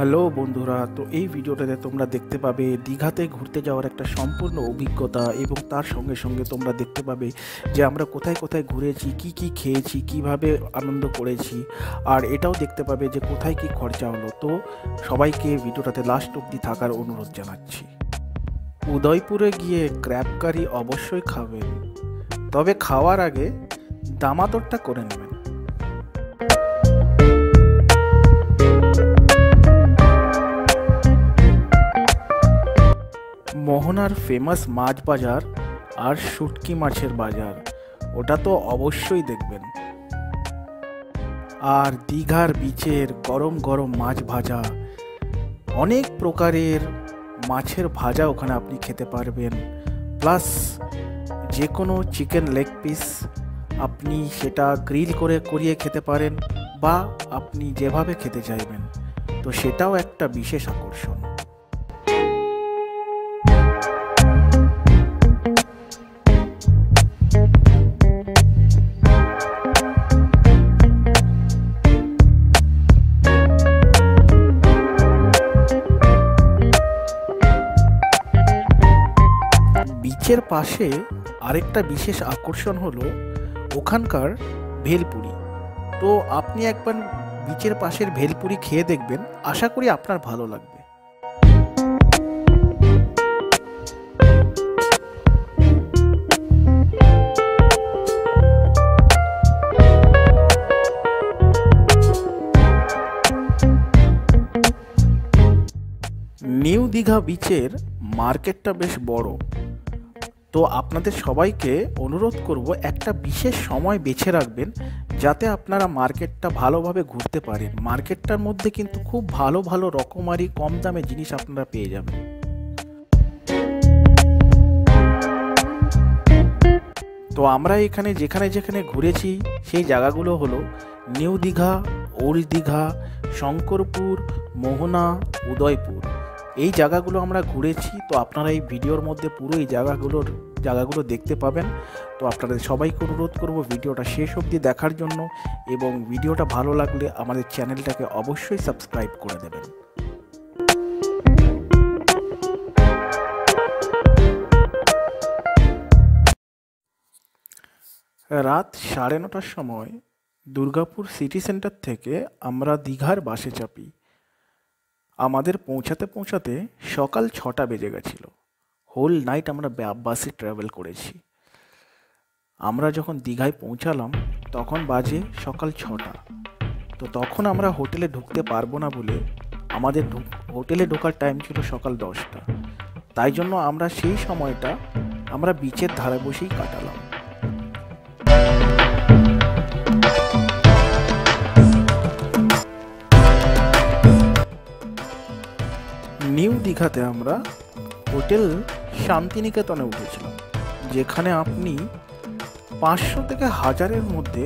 Hello বন্ধুরা, তো এই ভিডিওটাতে তোমরা দেখতে পাবে দীঘাতে ঘুরতে যাওয়ার একটা সম্পূর্ণ অভিজ্ঞতা এবং তার সঙ্গে সঙ্গে তোমরা দেখতে পাবে যে আমরা কোথায় কোথায় ঘুরেছি, কি কি খেয়েছি, কিভাবে আনন্দ করেছি, আর এটাও দেখতে পাবে যে কোথায় কি খরচা হলো। তো সবাইকে ভিডিওটাতে লাস্ট অবধি থাকার অনুরোধ জানাচ্ছি। উদয়পুরে গিয়ে ক্র্যাব কারি অবশ্যই খাবেন, তবে খাওয়ার আগে দামাদরটা করে নেবেন। মোহনার ফেমাস মাছ বাজার আর শুটকি মাছের বাজার, ওটা তো অবশ্যই দেখবেন। আর দীঘার বিচের গরম গরম মাছ ভাজা, অনেক প্রকারের মাছের ভাজা ওখানে আপনি খেতে পারবেন। প্লাস যে কোনো চিকেন লেগ পিস আপনি সেটা গ্রিল করে করিয়ে খেতে পারেন, বা আপনি যেভাবে খেতে চাইবেন, তো সেটাও একটা বিশেষ আকর্ষণ। বিচের পাশে আরেকটা বিশেষ আকর্ষণ হলো ওখানকার ভেলপুরি। তো আপনি একবার বিচের পাশের ভেলপুরি খেয়ে দেখবেন, আশা করি আপনার ভালো লাগবে। নিউ দীঘা বিচের মার্কেটটা বেশ বড়, তো আপনাদের সবাইকে অনুরোধ করব একটা বিশেষ সময় বেছে রাখবেন, যাতে আপনারা মার্কেটটা ভালোভাবে ঘুরতে পারেন। মার্কেটটার মধ্যে কিন্তু খুব ভালো ভালো রকমারি কম দামে জিনিস আপনারা পেয়ে যাবেন। তো আমরা এখানে যেখানে যেখানে ঘুরেছি সেই জায়গাগুলো হলো নিউ দীঘা, ওল্ড দীঘা, শঙ্করপুর, মোহনা, উদয়পুর। এই জায়গাগুলো আমরা ঘুরেছি। তো আপনারা এই ভিডিওর মধ্যে পুরো এই জায়গাগুলো দেখতে পাবেন। তো আপনাদের সবাইকে অনুরোধ করব ভিডিওটা শেষ অবধি দেখার জন্য, এবং ভিডিওটা ভালো লাগলে আমাদের চ্যানেলটাকে অবশ্যই সাবস্ক্রাইব করে দেবেন। রাত 9:30টার সময় দুর্গাপুর সিটি সেন্টার থেকে আমরা দীঘার বাসে চাপি। আমাদের পৌঁছাতে পৌঁছাতে সকাল 6টা বেজে গেছিল। হোল নাইট আমরা বাসে ট্রাভেল করেছি। আমরা যখন দীঘায় পৌঁছালাম তখন বাজে সকাল 6টা। তো তখন আমরা হোটেলে ঢুকতে পারবো না বলে আমাদের হোটেলে ঢোকার টাইম ছিল সকাল 10টা। তাই জন্য আমরা সেই সময়টা আমরা বিচের ধারে বসেই কাটালাম। নিউ দীঘাতে আমরা হোটেল শান্তিনিকেতনে উঠেছিলাম, যেখানে আপনি 500 থেকে 1000-এর মধ্যে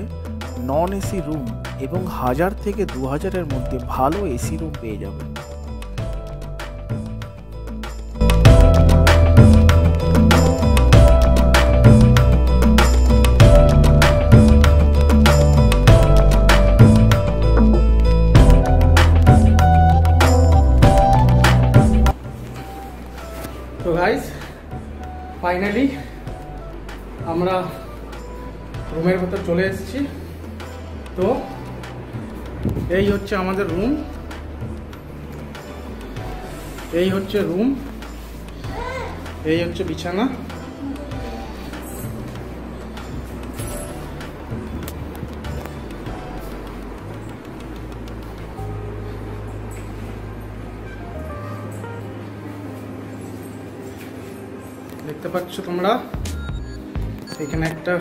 নন এসি রুম এবং 1000 থেকে 2000-এর মধ্যে ভালো এসি রুম পেয়ে যাবেন। তো গাইস, ফাইনালি আমরা রুমের ভেতর চলে এসেছি। তো এই হচ্ছে আমাদের রুম, এই হচ্ছে রুম, এই হচ্ছে বিছানা। দেখতে পাচ্ছ তোমরা, এখানে একটা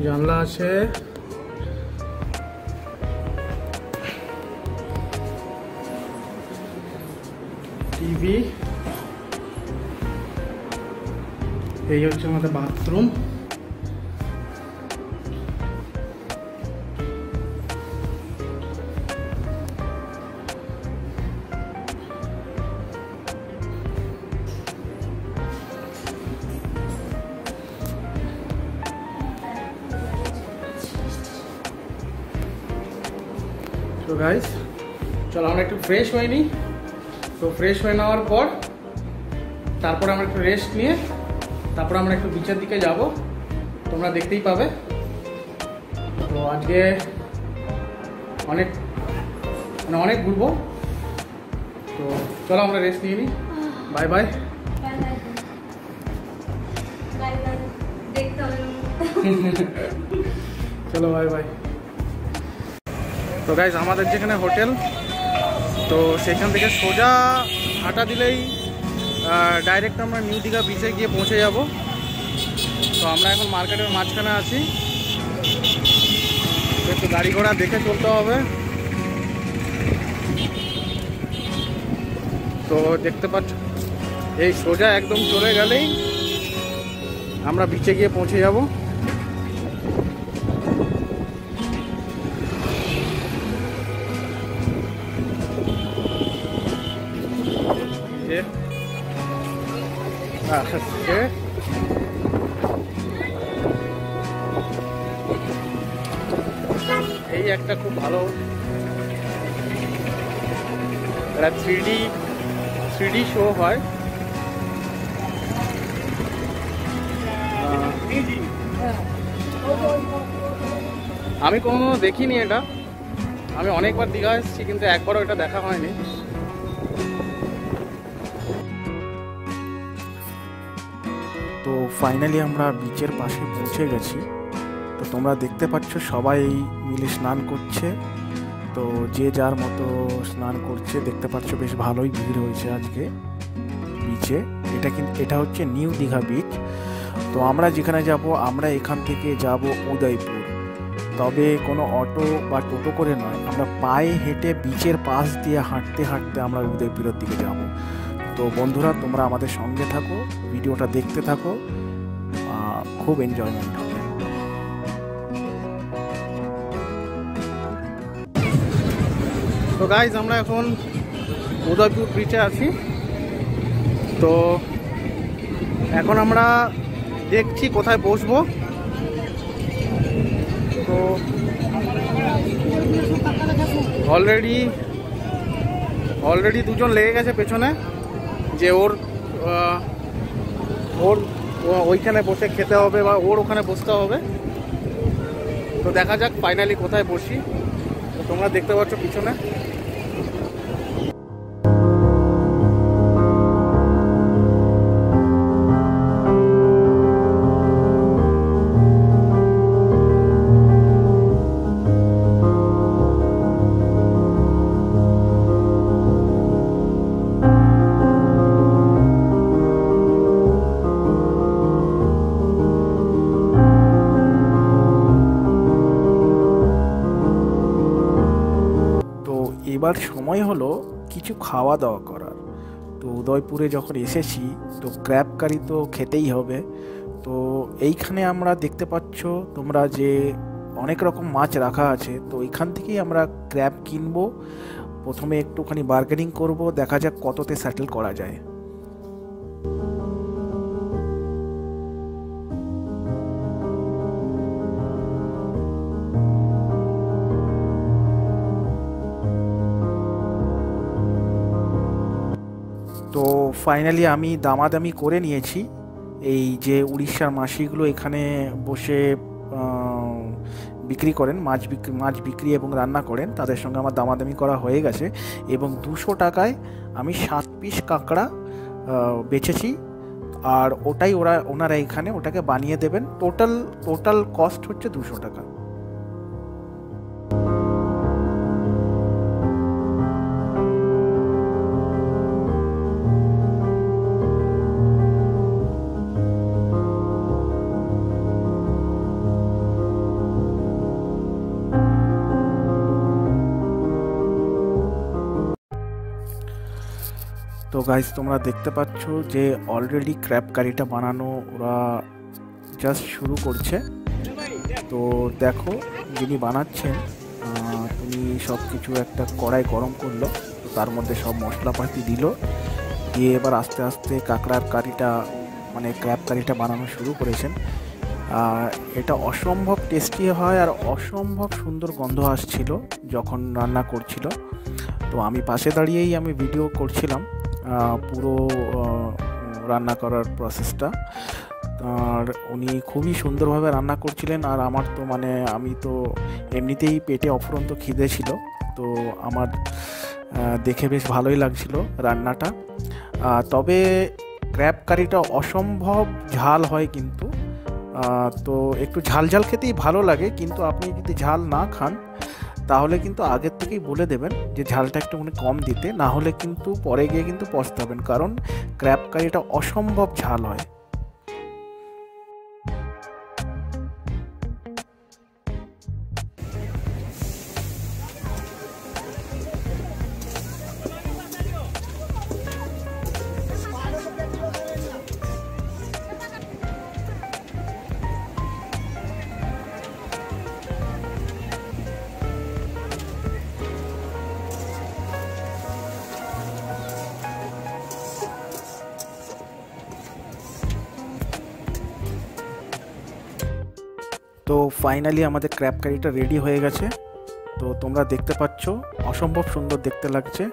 জানলা আছে, টিভি, এই হচ্ছে আমাদের বাথরুম। তো গাইস চলো আমরা একটু ফ্রেশ হয়ে নিই। তো ফ্রেশ হয়ে নেওয়ার পর তারপর আমরা একটু রেস্ট নিয়ে তারপর আমরা একটু বিচের দিকে যাব, তোমরা দেখতেই পাবে। তো আজকে অনেক ঘুরবো। তো চলো আমরা রেস্ট নিয়ে নিই। Bye bye. চলো বাই বাই। তো গাইস আমাদের যেখানে হোটেল, তো সেখান থেকে সোজা হাঁটা দিলেই ডাইরেক্ট আমরা নিউ দীঘা বিচে গিয়ে পৌঁছে যাব। তো আমরা এখন মার্কেটের মাঝখানে আছি, একটু গাড়ি ঘোড়া দেখে চলতে হবে। তো দেখতে পাচ্ছ এই সোজা একদম চলে গেলেই আমরা বিচে গিয়ে পৌঁছে যাব। এই একটা খুব ভালো একটা 3D শো হয়। আমি কোনো দেখিনি এটা, আমি অনেকবার দীঘা এসেছি কিন্তু একবারও এটা দেখা হয়নি। তো ফাইনালি আমরা বিচের পাশে পৌঁছে গেছি। তো তোমরা দেখতে পাচ্ছ সবাই মিলে স্নান করছে। তো যে যার মতো স্নান করছে, দেখতে পাচ্ছ বেশ ভালোই ভিড় হয়েছে আজকে বিচে। এটা হচ্ছে নিউ দীঘা বিচ। তো আমরা যেখানে যাব, আমরা এখান থেকে যাব উদয়পুর। তবে কোনো অটো বা টোটো করে নয়, আমরা পায়ে হেঁটে বিচের পাশ দিয়ে হাঁটতে হাঁটতে আমরা উদয়পুরের দিকে যাব। তো বন্ধুরা তোমরা আমাদের সঙ্গে থাকো, ভিডিওটা দেখতে থাকো, খুব এনজয়মেন্ট হবে। তো গাইজ আমরা এখন উদয়পুর বিচে আছি। তো এখন আমরা দেখছি কোথায় বসবো। তো অলরেডি দুজন লেগে গেছে পেছনে, যে ওর ওইখানে বসে খেতে হবে বা ওর ওখানে বসতে হবে। তো দেখা যাক ফাইনালি কোথায় বসি। তো তোমরা দেখতে পাচ্ছ পিছনে। এবার সময় হলো কিছু খাওয়া দাওয়া করার। তো উদয়পুরে যখন এসেছি তো ক্র্যাব কারি তো খেতেই হবে। তো এইখানে আমরা দেখতে পাচ্ছ তোমরা যে অনেক রকম মাছ রাখা আছে। তো এখান থেকেই আমরা ক্র্যাব কিনবো। প্রথমে একটুখানি বার্গেনিং করব, দেখা যাক কততে সেটেল করা যায়। তো ফাইনালি আমি দামাদামি করে নিয়েছি। এই যে উড়িষ্যার মাসিগুলো এখানে বসে বিক্রি করেন, মাছ বিক্রি এবং রান্না করেন, তাদের সঙ্গে আমার দামাদামি করা হয়ে গেছে। এবং 200 টাকায় আমি 7 পিস কাঁকড়া বেচেছি। আর ওনারা এখানে ওটাকে বানিয়ে দেবেন। টোটাল কস্ট হচ্ছে 200 টাকা। তো গাইস তোমরা দেখতে পাচ্ছ যে অলরেডি ক্র্যাব কারিটা বানানো ওরা জাস্ট শুরু করছে। তো দেখো যিনি বানাচ্ছেন তিনি সব কিছু একটা কড়াই গরম করলো, তো তার মধ্যে সব মশলাপাতি দিল, দিয়ে এবার আস্তে আস্তে কাঁকড়ার কারিটা মানে ক্র্যাব কারিটা বানানো শুরু করেছেন। এটা অসম্ভব টেস্টি হয় আর অসম্ভব সুন্দর গন্ধ আসছিল যখন রান্না করছিল। তো আমি পাশে দাঁড়িয়েই আমি ভিডিও করছিলাম পুরো রান্না করার প্রসেসটা। আর উনি খুবই সুন্দরভাবে রান্না করছিলেন। আর আমার তো মানে আমি তো এমনিতেই পেটে অফুরন্ত খিদে ছিল, তো আমার দেখে বেশ ভালোই লাগছিল রান্নাটা। তবে ক্র্যাব কারিটা অসম্ভব ঝাল হয় কিন্তু, তো একটু ঝাল ঝাল খেতেই ভালো লাগে। কিন্তু আপনি যদি ঝাল না খান তাহলে কিন্তু আগের থেকেই বলে দেবেন যে ঝালটা একটু কম দিতে, না হলে কিন্তু পরে গিয়ে কিন্তু পস্তাবেন, কারণ ক্র্যাব কারিটা অসম্ভব ঝাল হয়। তো ফাইনালি আমাদের ক্র্যাব কারিটা রেডি হয়ে গেছে। তো তোমরা দেখতে পাচ্ছ অসম্ভব সুন্দর দেখতে লাগছে।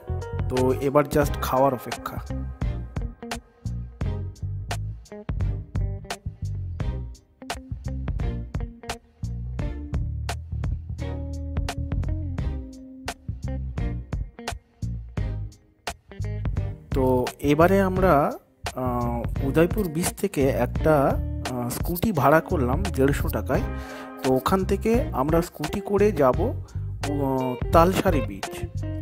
তো এবার জাস্ট খাওয়ার অপেক্ষা। তো এবারে আমরা উদয়পুর বিচ থেকে একটা স্কুটি ভাড়া করলাম 150 টাকায়। তো ওখান থেকে আমরা স্কুটি করে যাব তালসারি বিচ।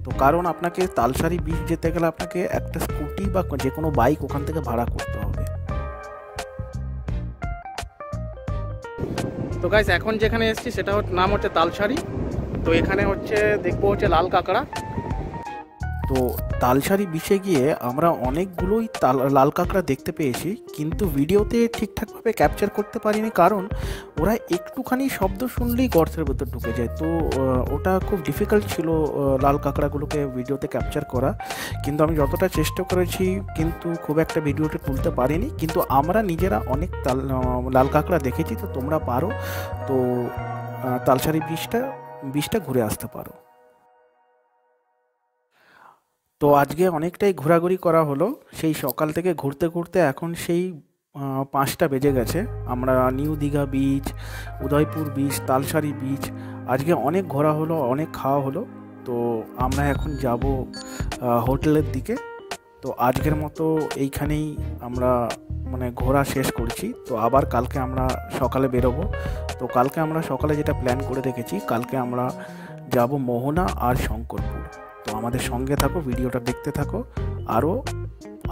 তো কারণ আপনাকে তালসারি বিচ যেতে গেলে আপনাকে একটা স্কুটি বা যে কোনো বাইক ওখান থেকে ভাড়া করতে হবে। তো গাইস এখন যেখানে এসেছি সেটা নাম হচ্ছে তালসারি। তো এখানে হচ্ছে দেখবো হচ্ছে লাল কাঁকড়া। তো তালসারি বিচে গিয়ে আমরা অনেকগুলোই লাল কাঁকড়া দেখতে পেয়েছি, কিন্তু ভিডিওতে ঠিকঠাকভাবে ক্যাপচার করতে পারিনি, কারণ ওরা একটুখানি শব্দ শুনলেই গর্তের ভেতর ঢুকে যায়। তো ওটা খুব ডিফিকাল্ট ছিল লাল কাঁকড়াগুলোকে ভিডিওতে ক্যাপচার করা। কিন্তু আমি যতটা চেষ্টা করেছি কিন্তু খুব একটা ভিডিওতে তুলতে পারিনি। কিন্তু আমরা নিজেরা অনেক লাল কাঁকড়া দেখেছি। তো তোমরা পারো তো তালসারি বিচটা ঘুরে আসতে পারো। তো আজকে অনেকটাই ঘোরাঘুরি করা হলো, সেই সকাল থেকে ঘুরতে ঘুরতে এখন সেই 5টা বেজে গেছে। আমরা new Digha beach, Udaipur beach, Talsari beach আজকে অনেক ঘোরা হলো, অনেক খাওয়া হলো। তো আমরা এখন যাব হোটেলের দিকে। তো আজকের মতো এইখানেই আমরা ঘোরা শেষ করছি। তো আবার কালকে আমরা সকালে বেরোবো। তো কালকে আমরা সকালে যেটা প্ল্যান করে রেখেছি, কালকে আমরা যাব মোহনা আর শঙ্করপুর। তো আমাদের সঙ্গে থাকো, ভিডিওটা দেখতে থাকো,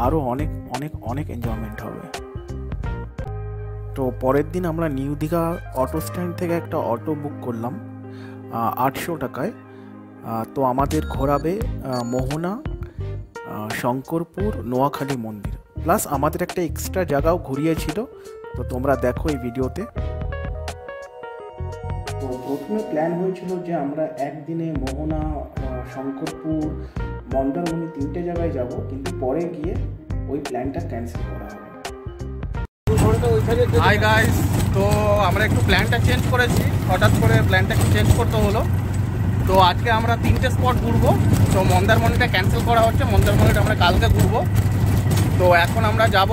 আরও অনেক অনেক অনেক এনজয়মেন্ট হবে। তো পরের দিন আমরা নিউ দীঘা অটো স্ট্যান্ড থেকে একটা অটো বুক করলাম 800 টাকায়। তো আমাদের ঘোরাবে মোহনা, শঙ্করপুর, নোয়াখালী মন্দির, প্লাস আমাদের একটা এক্সট্রা জায়গাও ঘুরিয়েছিল। তো তোমরা দেখো এই ভিডিওতে। তো প্রথমে প্ল্যান হয়েছিল যে আমরা একদিনে মোহনা, শঙ্করপুর, মন্দারমণি 3টে জায়গায় যাব, কিন্তু পরে গিয়ে ওই প্ল্যানটা ক্যান্সেল করা হবে। হাই গাইস, তো আমরা একটু প্ল্যানটা চেঞ্জ করেছি, হঠাৎ করে প্ল্যানটা একটু চেঞ্জ করতে হলো। তো আজকে আমরা 3টে স্পট ঘুরবো। তো মন্দারমণিটা ক্যান্সেল করা হচ্ছে, মন্দারমণিটা আমরা কালকে ঘুরবো। তো এখন আমরা যাব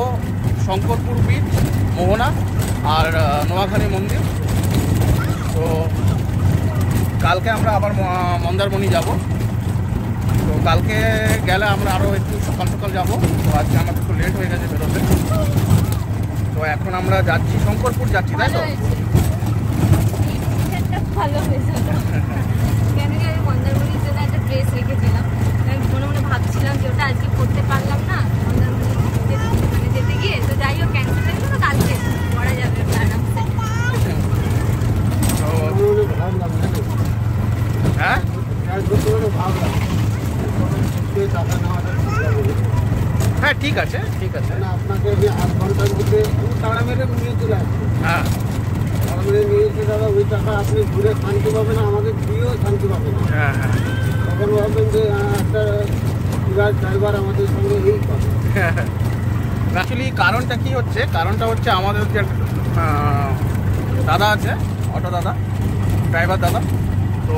শঙ্করপুর বিচ, মোহনা আর নোয়াখালী মন্দির। তো কালকে আমরা আবার মন্দারমণি যাব। তো কালকে গেলে আমরা আরও একটু সকাল সকাল যাব। তো আজকে আমাদের একটু লেট হয়ে গেছে বেরোতে। তো এখন আমরা যাচ্ছি শঙ্করপুর যাচ্ছি, তাই তো? ভালো হয়েছে, কেন কি আমি মন্দারমণির জন্য একটা ড্রেস রেখেছিলাম। আমি মনে মনে ভাবছিলাম যে ওটা আজকে পরতে পারলাম না মন্দারমণি যেতে গিয়ে। তো যাই হোক ক্যান্সেল হয়ে গেল, কালকে পরা যাবে আরামসে। হ্যাঁ হ্যাঁ, ঠিক আছে ঠিক আছে। আপনাকে 8 ঘন্টার মধ্যে তাড়া মেরে নিয়ে চলে আসবে। হ্যাঁ, তাড়া মেরে নিয়েছে দাদা, ওই টাকা আপনি ঘুরে শান্তি পাবেন, আমাদের দিয়েও শান্তি পাবেন। হ্যাঁ হ্যাঁ, তখন ভাববেন যে একটা ড্রাইভার আমাদের সঙ্গে এই করে। অ্যাকচুয়ালি কারণটা কি হচ্ছে, কারণটা হচ্ছে আমাদের যে দাদা আছে, অটো দাদা, ড্রাইভার দাদা। তো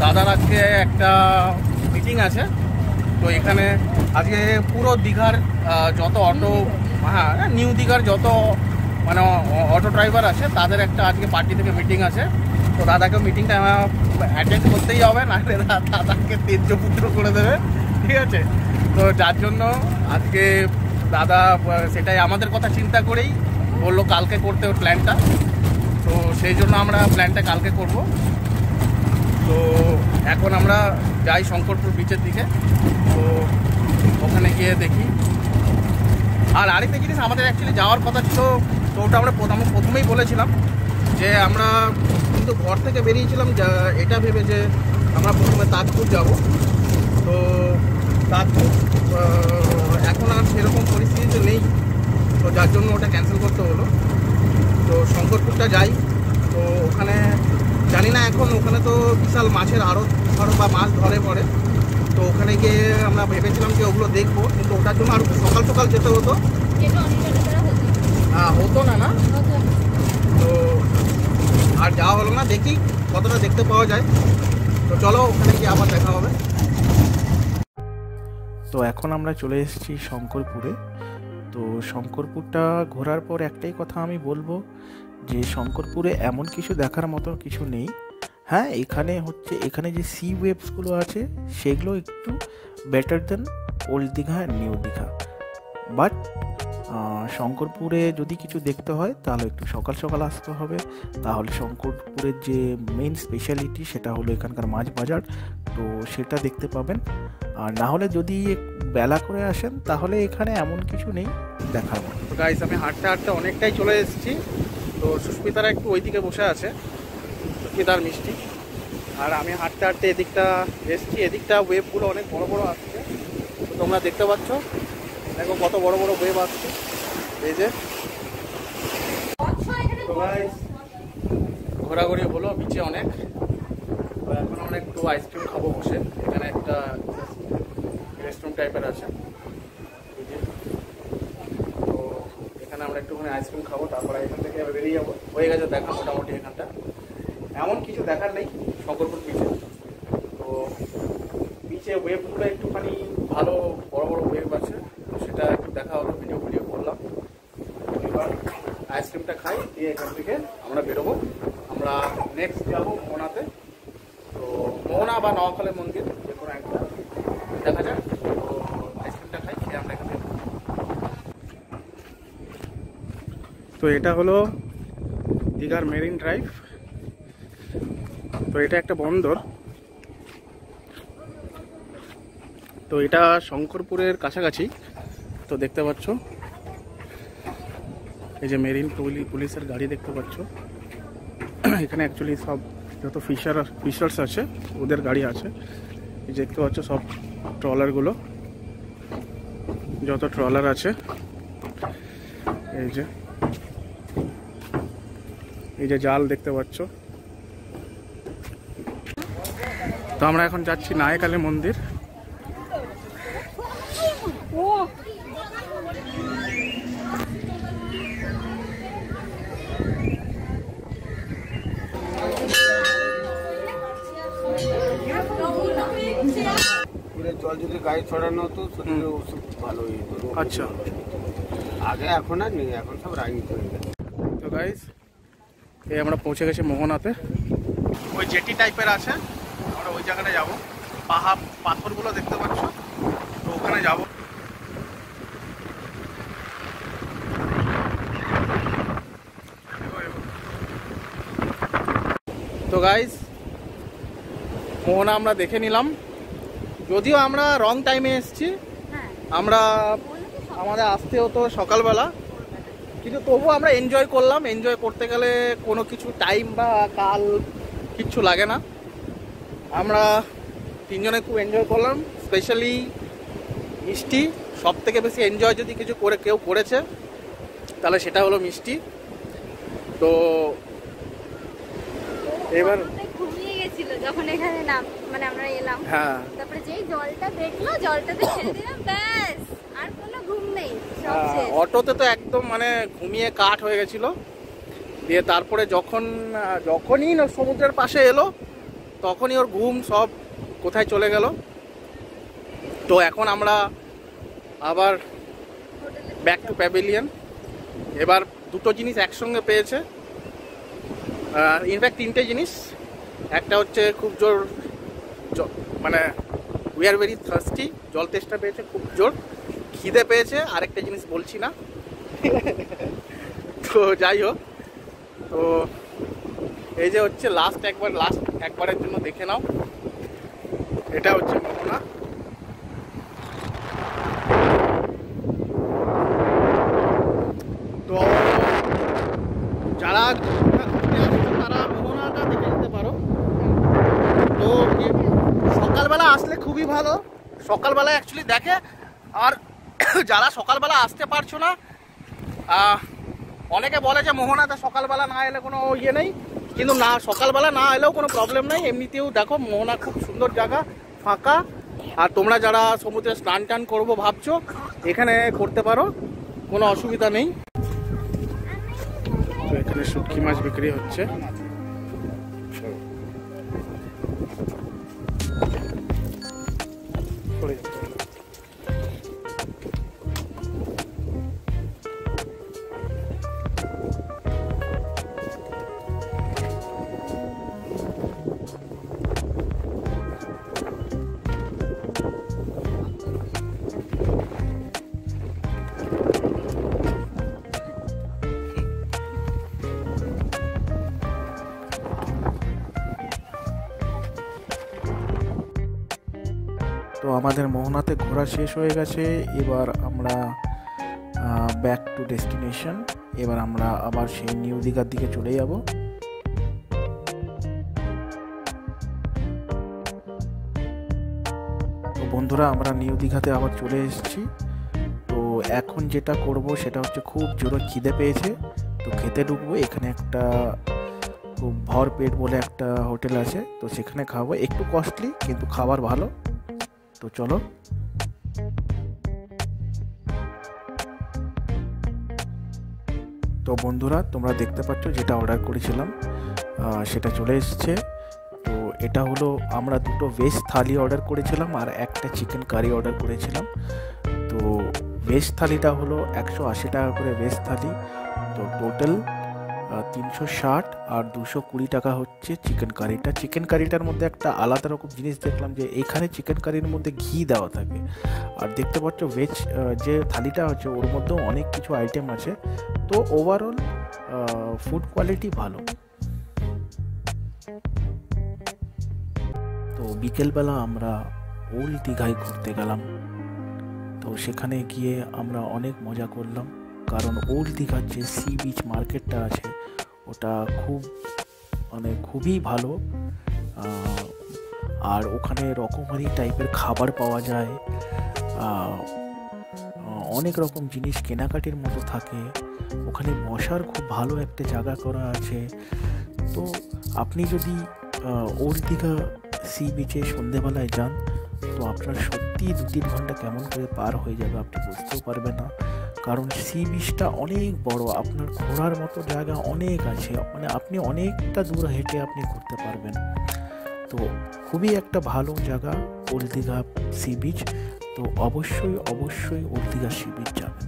দাদার আজকে একটা মিটিং আছে। তো এখানে আজকে পুরো দীঘার যত অটো, হ্যাঁ নিউ দীঘার যত মানে অটো ড্রাইভার আছে তাদের একটা আজকে পার্টি থেকে মিটিং আছে। তো দাদাকে মিটিংটা অ্যাটেন্ড করতেই হবে, না দাদাকে তেজপুত্র করে দেবে, ঠিক আছে। তো যার জন্য আজকে দাদা সেটাই আমাদের কথা চিন্তা করেই বললো কালকে করতে ওর প্ল্যানটা। তো সেই জন্য আমরা প্ল্যানটা কালকে করব। তো এখন আমরা যাই শঙ্করপুর বিচের দিকে। তো ওখানে গিয়ে দেখি। আর আরেকটা জিনিস আমাদের অ্যাকচুয়ালি যাওয়ার কথা ছিল, তো ওটা আমরা প্রথমেই বলেছিলাম যে আমরা কিন্তু ঘর থেকে বেরিয়েছিলাম এটা ভেবে যে আমরা প্রথমে তাজপুর যাব। তো তাজপুর এখন আর সেরকম পরিস্থিতিতে নেই, তো যার জন্য ওটা ক্যান্সেল করতে হলো। তো শঙ্করপুরটা যাই। তো ওখানে জানি না এখন ওখানে তো বিশাল মাছের আড়ত বা মাছ ধরে পড়ে। তো ওখানে গিয়ে আমরা ভেবেছিলাম যে ওগুলো দেখবো, কিন্তু ওটার জন্য আর সকাল সকাল যেতে হতো। হ্যাঁ হতো না না, তো আর যাওয়া হলো না। দেখি কতটা দেখতে পাওয়া যায়। তো চলো ওখানে গিয়ে আবার দেখা হবে। তো এখন আমরা চলে এসেছি শঙ্করপুরে। তো শঙ্করপুরটা ঘোরার পর একটাই কথা আমি বলবো যে শঙ্করপুরে এমন কিছু দেখার মতো কিছু নেই। হ্যাঁ এখানে যে সি ওয়েভসগুলো আছে সেগুলো একটু বেটার দেন ওল্ড দীঘা আর নিউ দীঘা। বাট শঙ্করপুরে যদি কিছু দেখতে হয় তাহলে একটু সকাল সকাল আসতে হবে। তাহলে শঙ্করপুরের যে মেইন স্পেশালিটি সেটা হলো এখানকার মাছ বাজার, তো সেটা দেখতে পাবেন। আর না হলে যদি বেলা করে আসেন তাহলে এখানে এমন কিছু নেই দেখার মতো। তো গাইস আমি হাঁটতে হাঁটতে অনেকটাই চলে এসেছি। তো সুস্মিতারা একটু ওইদিকে বসে আছে, সুস্মিতার মিষ্টি। আর আমি হাঁটতে হাঁটতে এদিকটা এসেছি। এদিকটা ওয়েভগুলো অনেক বড় বড় আসছে, তো তোমরা দেখতে পাচ্ছ। দেখো কত বড় বড় ওয়েভ আসছে, এই যে। তো গাইস ঘোরাঘুরি হলো বিচে অনেক। তো এখন আমরা একটু আইসক্রিম খাবো বসে। এখানে একটা রেস্টুরেন্ট টাইপের আছে, তো এখানে আমরা একটুখানি আইসক্রিম খাবো, তারপরে এখান থেকে বেরিয়ে যাবো। হয়ে গেছে দেখা মোটামুটি। এখানটা এমন কিছু দেখার নেই শঙ্করপুর বিচে। তো বিচে ওয়েভগুলো একটুখানি ভালো বড় বড় ওয়েভ আছে, তো সেটা একটু দেখা হলো, ভিডিও করলাম। এবার আইসক্রিমটা খাই, দিয়ে এখান থেকে আমরা বেরোবো। আমরা নেক্সট যাবো মোহনাতে। তো মোহনা বা নওয়াখালী মন্দির যে কোনো একটা দেখা যাক। তো আইসক্রিমটা খাই, খেয়ে আমরা এখান থেকে। তো এটা হলো দীঘার মেরিন ড্রাইভ। তো এটা একটা বন্দর। তো এটা শঙ্করপুরের কাছাকাছি। তো দেখতে পাচ্ছ এই যে মেরিন পুলিশের গাড়ি দেখতে পাচ্ছ। এখানে অ্যাকচুয়ালি সব যত ফিশার্স আছে ওদের গাড়ি আছে। এই যে দেখতে পাচ্ছ সব ট্রলারগুলো, যত ট্রলার আছে। এই যে জাল দেখতে পাচ্ছ। তো আমরা এখন যাচ্ছি নায়কালী মন্দির। জল যদি গায়ে ছড়ানো হতো শরীরে ওষুধ ভালো হয়ে যেত। আচ্ছা, আগে এখন আর নেই, এখন সব রাগিত হয়ে গেছে। তো গাইস এই আমরা পৌঁছে গেছি মোহনাতে। ওই জেটি টাইপের আছে, আমরা ওই জায়গাটা যাবো। পাথরগুলো দেখতে পাচ্ছ, তো ওখানে যাব। তো গাইস মোহনা আমরা দেখে নিলাম, যদিও আমরা রং টাইমে এসেছি। আমরা আমাদের আসতে হতো সকালবেলা, কিন্তু তবুও আমরা এনজয় করলাম। এনজয় করতে গেলে কোনো কিছু টাইম বা কাল কিচ্ছু লাগে না। আমরা তিনজনে খুব এনজয় করলাম, স্পেশালি মিষ্টি। সব থেকে বেশি এনজয় যদি কিছু কেউ করেছে তাহলে সেটা হলো মিষ্টি। তো এবার ঘুমিয়ে গেছিল যখন এখানে মানে আমরা এলাম। হ্যাঁ, তারপরে যেই জলটা দেখলো, জলটাতে ছেড়ে দিলাম, ব্যাস আর কোনো ঘুম নেই, সব শেষ। অটোতে তো একদম মানে ঘুমিয়ে কাঠ হয়ে গেছিল। দিয়ে তারপরে যখনই না সমুদ্রের পাশে এলো তখনই ওর ঘুম সব কোথায় চলে গেল। তো এখন আমরা আবার ব্যাক টু প্যাভিলিয়ন। এবার দুটো জিনিস একসঙ্গে পেয়েছে, ইনফ্যাক্ট তিনটে জিনিস। একটা হচ্ছে খুব জোর মানে উই আর ভেরি থার্স্টি, জল তেষ্টা পেয়েছে খুব জোর, খিদে পেয়েছে, আরেকটা জিনিস বলছি না। তো যাই হোক, তো এই যে হচ্ছে লাস্ট একবারের জন্য দেখে নাও, এটা হচ্ছে মোহনা। তো যারা ঘুরতে আসবে তারা মোহনাটা দেখে নিতে পারো। তো সকালবেলা আসলে খুবই ভালো, সকালবেলা অ্যাকচুয়ালি দেখে। আর যারা সকালবেলা আসতে পারছো না, অনেকে বলে যে মোহনাতে সকালবেলা না এলে কোনো ইয়ে নেই, কিন্তু না, সকালবেলা না এলেও কোনো প্রবলেম নেই। এমনিতেও দেখো মোহনা খুব সুন্দর জায়গা, ফাঁকা। আর তোমরা যারা সমুদ্রে স্নান টান করবো ভাবছো, এখানে করতে পারো, কোনো অসুবিধা নেই। তো এখানে শুটকি মাছ বিক্রি হচ্ছে। তো আমাদের মোহনাতে ঘোরা শেষ হয়ে গেছে। এবার আমরা ব্যাক টু ডেস্টিনেশন। এবার আমরা আবার সেই নিউ দীঘার দিকে চলে যাব। তো বন্ধুরা, আমরা নিউ দীঘাতে আবার চলে এসেছি। তো এখন যেটা করব সেটা হচ্ছে, খুব জোরে খিদে পেয়েছে, তো খেতে ঢুকবো। এখানে একটা খুব ভরপেট বলে একটা হোটেল আছে, তো সেখানে খাবো। একটু কস্টলি কিন্তু খাবার ভালো। তো চলো। তো বন্ধুরা, তোমরা দেখতে পাচ্ছ যেটা অর্ডার করেছিলাম সেটা চলে এসছে। তো এটা হলো, আমরা দুটো ভেজ থালি অর্ডার করেছিলাম আর একটা চিকেন কারি অর্ডার করেছিলাম। তো ভেজ থালিটা হলো 180 টাকা করে ভেজ থালি। তো টোটাল 360 আর 220 টাকা হচ্ছে চিকেন কারিটা। চিকেন কারিটার মধ্যে একটা আলাদা রকম জিনিস দেখলাম, যে এখানে চিকেন কারির মধ্যে ঘি দেওয়া থাকে। আর দেখতে পাচ্ছ ভেজ যে থালিটা আছে ওর মধ্যেও অনেক কিছু আইটেম আছে। তো ওভারঅল ফুড কোয়ালিটি ভালো। তো বিকেলবেলা আমরা ওল্ড দীঘায় ঘুরতে গেলাম। তো সেখানে গিয়ে আমরা অনেক মজা করলাম, কারণ ওল্ড দীঘার যে সি বিচ মার্কেটটা আছে ওটা খুবই ভালো। আর ওখানে রকমারি টাইপের খাবার পাওয়া যায়, অনেক রকম জিনিস কেনাকাটির মতো থাকে। ওখানে বসার খুব ভালো একটা জায়গা করা আছে। তো আপনি যদি ওল্ড দীঘা সি বিচে সন্ধেবেলায় যান, তো আপনার সত্যি 2-3 ঘন্টা কেমন করে পার হয়ে যাবে আপনি বুঝতেও পারবেন না। কারণ সি বিচটা অনেক বড়, আপনার ঘোরার মতো জায়গা অনেক আছে, মানে আপনি অনেকটা দূর হেঁটে আপনি ঘুরতে পারবেন। তো খুবই একটা ভালো জায়গা ওল্ড দীঘা সি বিচ। তো অবশ্যই ওল্ড দীঘা সি বিচ যাবেন।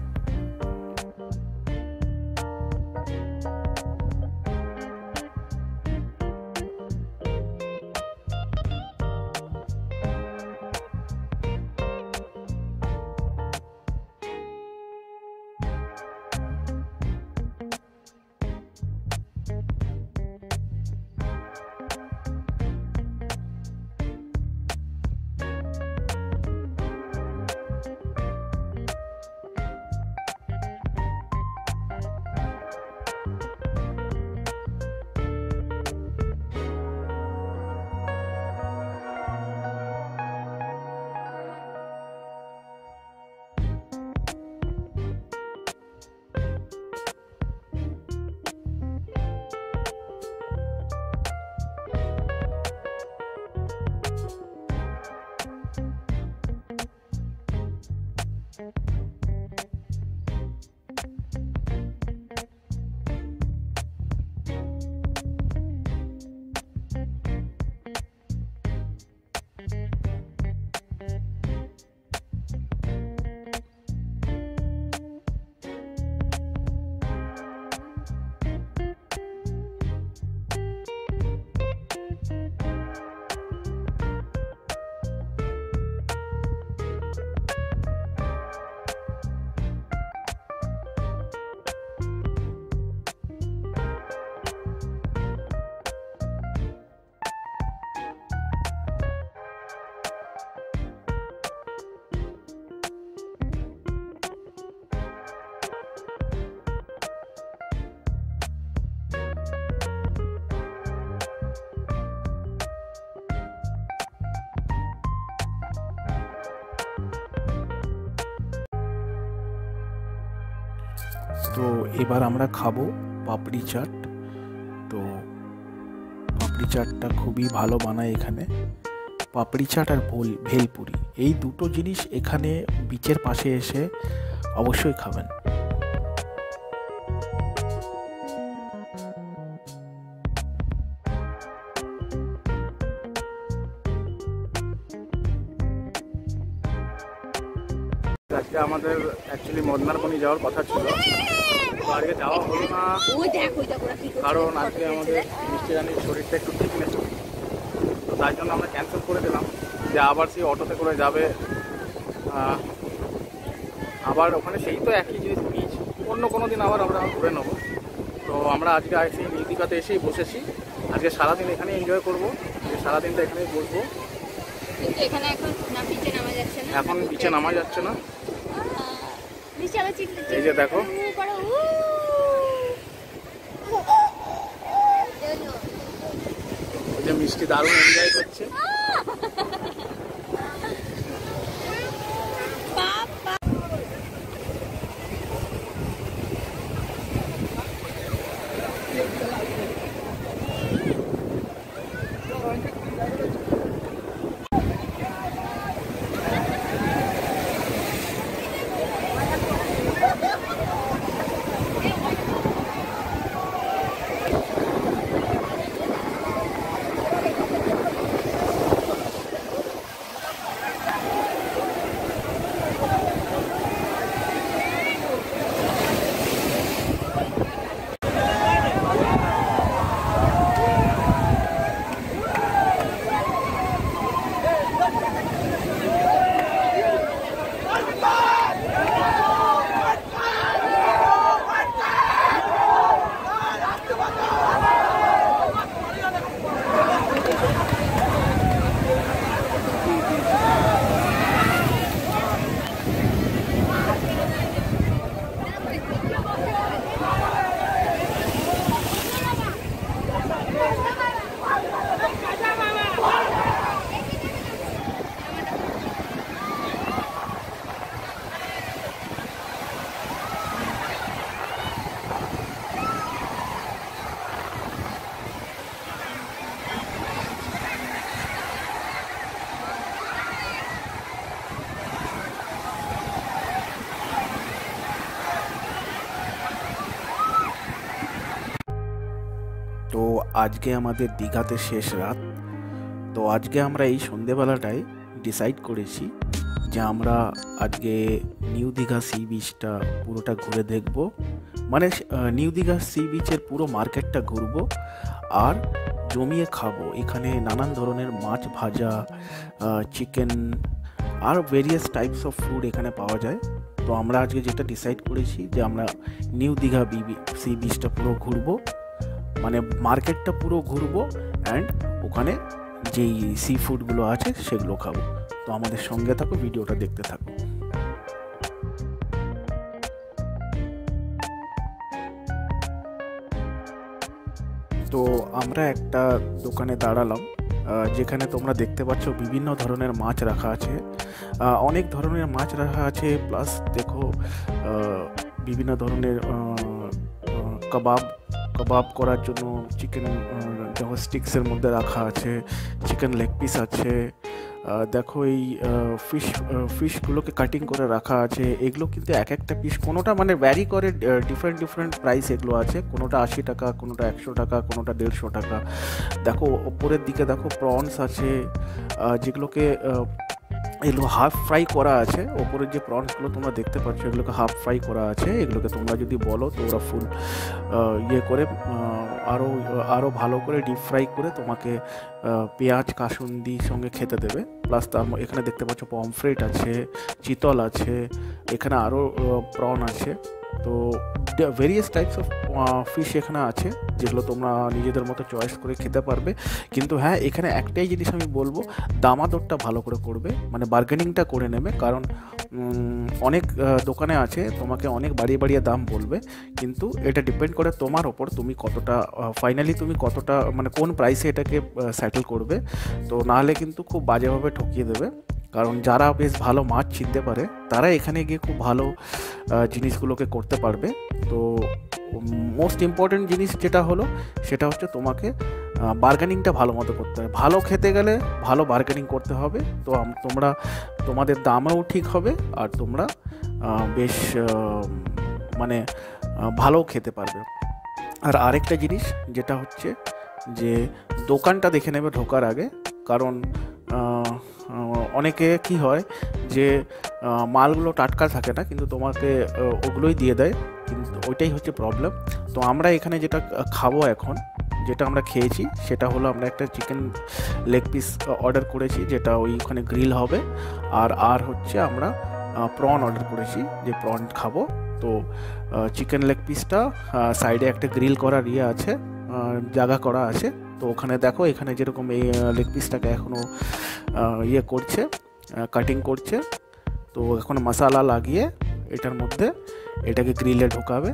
তো এবার আমরা খাবো পাপড়ি চাট। তো পাপড়ি চাটটা খুবই ভালো বানায় এখানে। পাপড়ি চাট আর ভেলপুরি এই দুটো জিনিস এখানে বিচের পাশে এসে অবশ্যই খাবেন। আজকে আমাদের অ্যাকচুয়ালি মন্দারমণি যাওয়ার কথা ছিল, তো আজকে যাওয়া হলো না, কারণ আজকে আমাদের মিষ্টি রানীর শরীরটা একটু ঠিক নেই। তো তাই জন্য আমরা ক্যান্সেল করে দিলাম যে আবার সেই অটোতে করে যাবে, আবার ওখানে সেই তো একই জিনিস বিচ, অন্য কোনো দিন আবার আমরা ঘুরে নেবো। তো আমরা আজকে সেই নিউ দীঘাতে এসেই বসেছি, আজকে সারাদিন এখানে এনজয় করবো, সারাদিনটা এখানেই বসবো। এখানে এখন বিচে নামা যাচ্ছে না, এখন বিচে নামা যাচ্ছে না। এই যে দেখো, এই যে মিষ্টি দারুণ এনজয় করছে। তো আজকে আমাদের দীঘাতে শেষ রাত। তো আজকে আমরা এই সন্ধেবেলাটায় ডিসাইড করেছি যে আমরা আজকে নিউ দীঘা সি বিচটা পুরোটা ঘুরে দেখব, মানে নিউ দীঘা সি বিচের পুরো মার্কেটটা ঘুরবো আর জমিয়ে খাবো। এখানে নানান ধরনের মাছ ভাজা, চিকেন আর ভেরিয়াস টাইপস অফ ফুড এখানে পাওয়া যায়। তো আমরা আজকে যেটা ডিসাইড করেছি যে আমরা নিউ দীঘা সি বিচটা পুরো ঘুরবো, মানে মার্কেটটা পুরো ঘুরবো অ্যান্ড ওখানে যেই সি ফুডগুলো আছে সেগুলো খাবো। তো আমাদের সঙ্গে থাকো, ভিডিওটা দেখতে থাকো। তো আমরা একটা দোকানে দাঁড়ালাম, যেখানে তোমরা দেখতে পাচ্ছ বিভিন্ন ধরনের মাছ রাখা আছে, অনেক ধরনের মাছ রাখা আছে। প্লাস দেখো বিভিন্ন ধরনের কাবাব করার জন্য চিকেন স্টিক্সের মধ্যে রাখা আছে, চিকেন লেগ পিস আছে। দেখো এই ফিশগুলোকে কাটিং করে রাখা আছে। এগুলো কিন্তু এক একটা পিস কোনোটা মানে ভ্যারি করে, ডিফারেন্ট প্রাইস এগুলো আছে। কোনোটা 80 টাকা, কোনোটা 100 টাকা, কোনোটা 150 টাকা। দেখো ওপরের দিকে দেখো প্রনস আছে, যেগুলোকে এগুলো হাফ ফ্রাই করা আছে। ওপরের যে প্রনসগুলো তোমরা দেখতে পাচ্ছ এগুলোকে হাফ ফ্রাই করা আছে। এগুলোকে তোমরা যদি বলো তো ওরা ফুল ইয়ে করে আরও ভালো করে ডিপ ফ্রাই করে তোমাকে পেঁয়াজ কাসুন্দির সঙ্গে খেতে দেবে। প্লাস তার এখানে দেখতে পাচ্ছ পমফ্রেট আছে, চিতল আছে, এখানে আরও প্রন আছে। তো ভেরিয়াস টাইপস অফ ফিশ এখানে আছে, যেগুলো তোমরা নিজেদের মতো চয়েস করে খেতে পারবে। কিন্তু হ্যাঁ, এখানে একটাই জিনিস আমি বলবো, দামাদরটা ভালো করে করবে, মানে বার্গেনিংটা করে নেবে। কারণ অনেক দোকানে আছে তোমাকে অনেক বাড়িয়ে দাম বলবে, কিন্তু এটা ডিপেন্ড করে তোমার ওপর, তুমি কতটা ফাইনালি তুমি কতটা মানে কোন প্রাইসে এটাকে সেটেল করবে। তো নাহলে কিন্তু খুব বাজেভাবে ঠকিয়ে দেবে। কারণ যারা বেশ ভালো মাছ চিনতে পারে তারা এখানে গিয়ে খুব ভালো জিনিসগুলোকে করতে পারবে। তো মোস্ট ইম্পর্টেন্ট জিনিস যেটা হলো সেটা হচ্ছে তোমাকে বার্গেনিংটা ভালো মতো করতে হবে। ভালো খেতে গেলে ভালো বার্গেনিং করতে হবে। তো তোমরা তোমাদের দামও ঠিক হবে আর তোমরা বেশ মানে ভালো খেতে পারবে। আর আরেকটা জিনিস যেটা হচ্ছে যে দোকানটা দেখে নেবে ঢোকার আগে, কারণ অনেকে কি হয় যে মালগুলো টাটকা থাকে না, কিন্তু তোমাকে ওগুলোই দিয়ে দেয়, কিন্তু ওইটাই হচ্ছে প্রবলেম। তো আমরা এখানে যেটা খাবো এখন, যেটা আমরা খেয়েছি সেটা হলো আমরা একটা চিকেন লেগ পিস অর্ডার করেছি, যেটা ওইখানে গ্রিল হবে। আর হচ্ছে আমরা প্রন অর্ডার করেছি, যে প্রন খাবো। তো চিকেন লেগ পিসটা সাইডে একটা গ্রিল করার আছে, জায়গা করা আছে। তো ওখানে দেখো, এখানে যেরকম এই লেগ পিসটাকে এখনও করছে, কাটিং করছে। তো এখন মশলা লাগিয়ে এটার মধ্যে এটাকে গ্রিলে ঢোকাবে।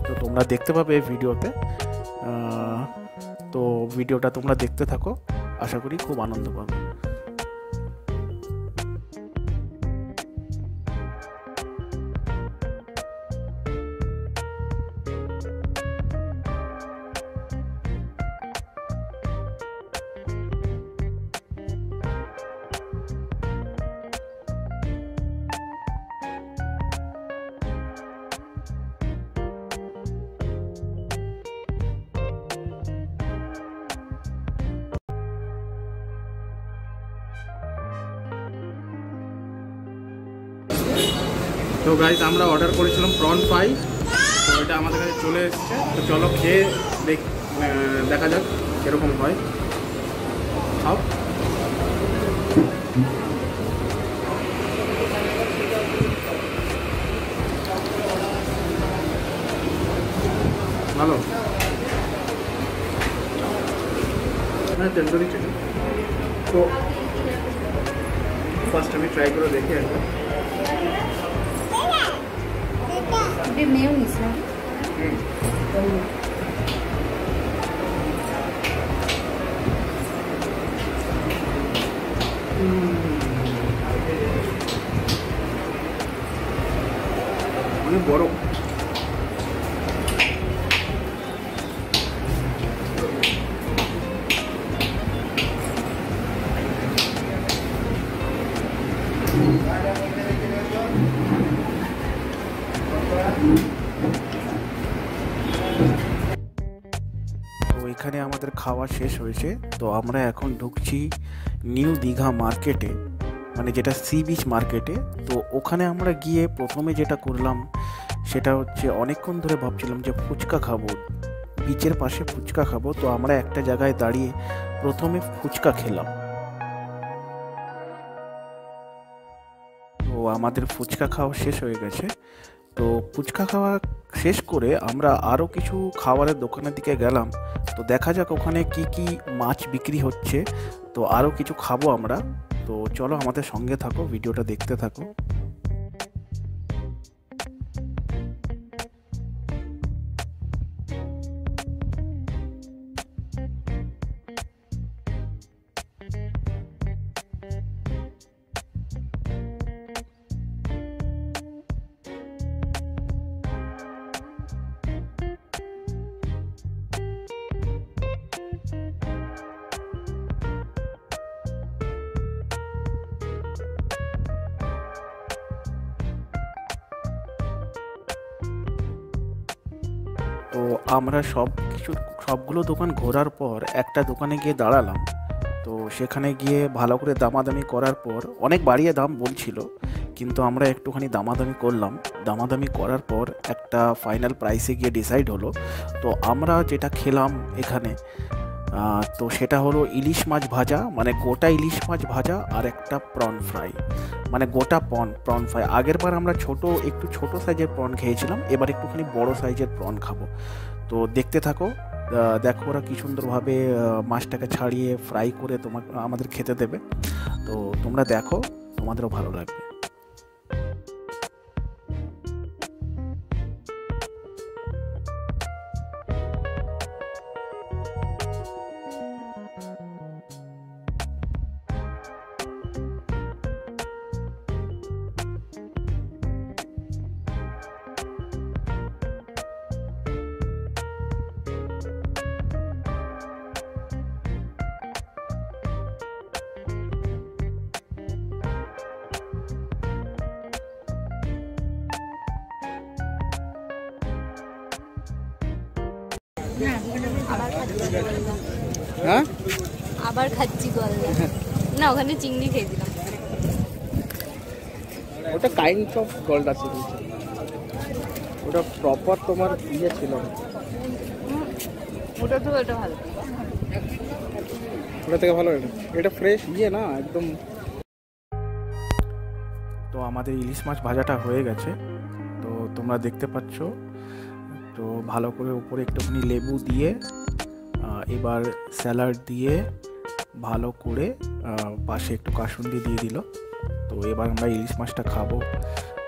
তো তোমরা দেখতে পাবে এই ভিডিওতে। তো ভিডিওটা তোমরা দেখতে থাকো, আশা করি খুব আনন্দ পাবে। তো গাইস, আমরা অর্ডার করেছিলাম প্রন ফ্রাই, তো এটা আমাদের কাছে চলে এসেছে। তো চলো খেয়ে দেখা যাক কীরকম হয়। খাও। ভালো, হ্যাঁ তন্দুরি চিকেন। তো ফার্স্ট আমি ট্রাই করে দেখি একবার। মেয়োনিজ না? অনেক বড়। তো এখানে আমাদের খাওয়া শেষ হয়েছে। তো আমরা এখন ঢুকছি নিউ দীঘা মার্কেটে, মানে যেটা সি বিচ মার্কেটে। তো ওখানে আমরা গিয়ে প্রথমে যেটা করলাম সেটা হচ্ছে অনেকক্ষণ ধরে ভাবছিলাম যে ফুচকা খাবো, বিচের পাশে ফুচকা খাবো। তো আমরা একটা জায়গায় দাঁড়িয়ে প্রথমে ফুচকা খেলাম। তো আমাদের ফুচকা খাওয়া শেষ হয়ে গেছে। তো ফুচকা খাওয়া শেষ করে আমরা আরও কিছু খাবারের দোকানের দিকে গেলাম। তো দেখা যাক ওখানে কি কি মাছ বিক্রি হচ্ছে। তো আরও কিছু খাবো আমরা। তো চলো আমাদের সঙ্গে থাকো, ভিডিওটা দেখতে থাকো। তো আমরা সবগুলো দোকান ঘোরার পর একটা দোকানে গিয়ে দাঁড়ালাম। তো সেখানে গিয়ে ভালো করে দামাদামি করার পর, অনেক বাড়িয়ে দাম বলছিল, কিন্তু আমরা একটুখানি দামাদামি করলাম। দামাদামি করার পর একটা ফাইনাল প্রাইসে গিয়ে ডিসাইড হলো। তো আমরা যেটা খেলাম এখানে, তো সেটা হলো ইলিশ মাছ ভাজা, মানে গোটা ইলিশ মাছ ভাজা, আর একটা প্রন ফ্রাই, মানে গোটা প্রন ফ্রাই। আগের বার আমরা একটু ছোট সাইজের প্রন খেয়েছিলাম, এবার একটুখানি বড় সাইজের প্রন খাবো। তো দেখতে থাকো, দেখো ওরা কী সুন্দরভাবে মাছটাকে ছাড়িয়ে ফ্রাই করে আমাদের খেতে দেবে। তো তোমরা দেখো, তোমাদেরও ভালো লাগবে। আবার খাচ্ছি গলদা। হ্যাঁ আবার খাচ্ছি গলদা। না ওখানে চিংড়ি খেয়েছিলাম। ওটা কাইন্ড অফ গলদা ছিল, ওটা প্রপার তোমার ইয়ে ছিল না। ওটা তো ওটা ভালো। ওটা থেকে ভালো এটা ফ্রেশ ইয়ে না একদম। তো আমাদের ইলিশ মাছ ভাজাটা হয়ে গেছে, তো তোমরা দেখতে পাচ্ছ। তো ভালো করে উপরে একটুখানি লেবু দিয়ে এবার স্যালাড দিয়ে ভালো করে পাশে একটু কাসুন্দি দিয়ে দিল। তো এবার আমরা ইলিশ মাছটা খাবো।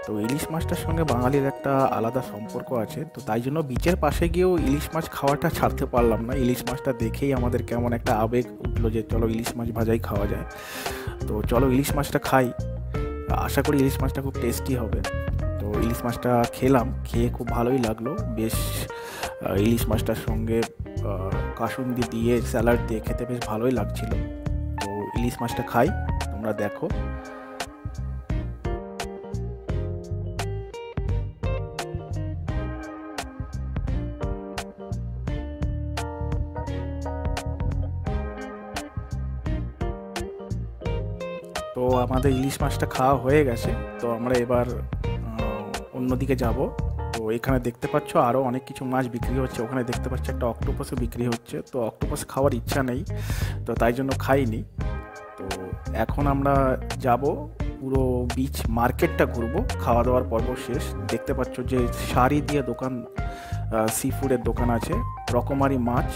তো ইলিশ মাছটার সঙ্গে বাঙালির একটা আলাদা সম্পর্ক আছে, তো তাই জন্য বিচের পাশে গিয়েও ইলিশ মাছ খাওয়াটা ছাড়তে পারলাম না। ইলিশ মাছটা দেখেই আমাদের কেমন একটা আবেগ উঠলো যে চলো ইলিশ মাছ ভাজাই খাওয়া যায়। তো চলো ইলিশ মাছটা খাই, আশা করি ইলিশ মাছটা খুব টেস্টি হবে। তো ইলিশ মাছটা খেলাম, খেয়ে খুব ভালোই লাগলো বেশ। ইলিশ মাছটার সঙ্গে কাসুন্দি দিয়ে স্যালাড দিয়ে খেতে বেশ ভালোই লাগছিল। তো ইলিশ মাছটা খাই, তোমরা দেখো। তো আমাদের ইলিশ মাছটা খাওয়া হয়ে গেছে, তো আমরা এবার অন্যদিকে যাব। তো এখানে দেখতে পাচ্ছ আরও অনেক কিছু মাছ বিক্রি হচ্ছে, ওখানে দেখতে পাচ্ছ একটা অক্টোপাসও বিক্রি হচ্ছে। তো অক্টোপাস খাওয়ার ইচ্ছা নেই, তো তাই জন্য খাইনি। তো এখন আমরা যাব পুরো বিচ মার্কেটটা ঘুরবো, খাওয়া দাওয়ার পর্ব শেষ। দেখতে পাচ্ছ যে সারি দিয়ে দোকান, সি ফুডের দোকান আছে, রকমারি মাছ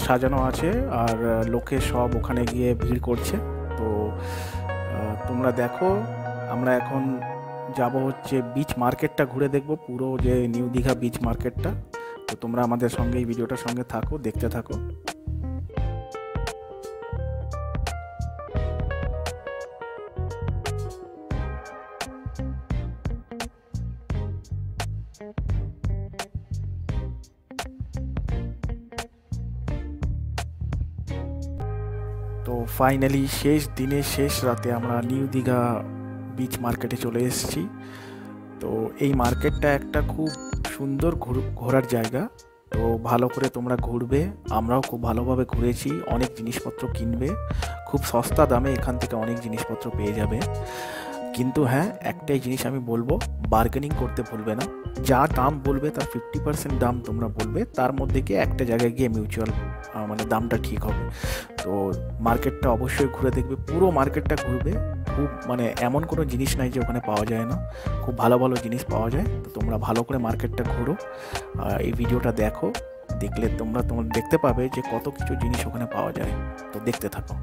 সাজানো আছে, আর লোকে সব ওখানে গিয়ে ভিড় করছে। তো তোমরা দেখো, আমরা এখন যাব হচ্ছে বিচ মার্কেটটা ঘুরে দেখবো, পুরো যে নিউ দীঘা বিচ মার্কেটটা। তো তোমরা আমাদের সঙ্গে এই ভিডিওটার সঙ্গে থাকো, দেখতে থাকো। তো ফাইনালি শেষ দিনে শেষ রাতে আমরা নিউ দীঘা বিচ মার্কেটে চলে এসেছি। তো এই মার্কেটটা একটা খুব সুন্দর ঘোরার জায়গা, তো ভালো করে তোমরা ঘুরবে। আমরাও খুব ভালোভাবে ঘুরেছি, অনেক জিনিসপত্র কিনবে, খুব সস্তা দামে এখান থেকে অনেক জিনিসপত্র পেয়ে যাবে। কিন্তু হ্যাঁ, একটাই জিনিস আমি বলবো, বার্গেনিং করতে ভুলবে না। যা দাম বলবে তার 50% দাম তোমরা বলবে, তার মধ্যে গিয়ে একটা জায়গায় গিয়ে মিউচুয়াল মানে দামটা ঠিক হবে। তো মার্কেটটা অবশ্যই ঘুরে দেখবে, পুরো মার্কেটটা ঘুরবে। খুব মানে এমন কোনো জিনিস নাই যে ওখানে পাওয়া যায় না, খুব ভালো ভালো জিনিস পাওয়া যায়। তো তোমরা ভালো করে মার্কেটটা ঘুরো, এই ভিডিওটা দেখো, দেখলে তোমরা দেখতে পাবে যে কত কিছু জিনিস ওখানে পাওয়া যায়। তো দেখতে থাকো।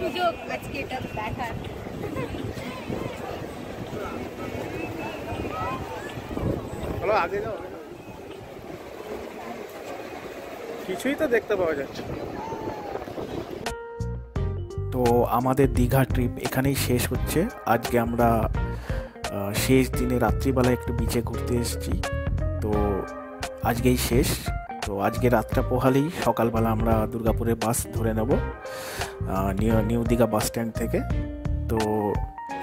সুযোগ আজকে এটা দেখার। চলো আগে যাও, কিছুই তো দেখতে পাওয়া যাচ্ছে। তো আমাদের দীঘা ট্রিপ এখানেই শেষ হচ্ছে। আজকে আমরা শেষ দিনে রাত্রিবেলা একটু বিচে ঘুরতে এসেছি। তো আজকেই শেষ। তো আজকে রাতটা পোহালেই সকালবেলা আমরা দুর্গাপুরের বাস ধরে নেব নিউ দীঘা বাস স্ট্যান্ড থেকে। তো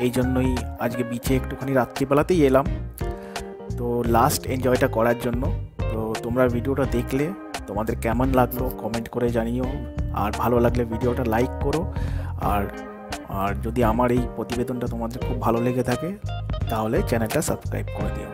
এই জন্যই আজকে বিচে একটুখানি রাত্রিবেলাতেই এলাম, তো লাস্ট এনজয়টা করার জন্য। তো তোমরা ভিডিওটা দেখলে তোমাদের কেমন লাগলো কমেন্ট করে জানিও, আর ভালো লাগলে ভিডিওটা লাইক করো। আর যদি আমার এই প্রতিবেদনটা তোমাদের খুব ভালো লেগে থাকে তাহলে চ্যানেলটা সাবস্ক্রাইব করে দিও।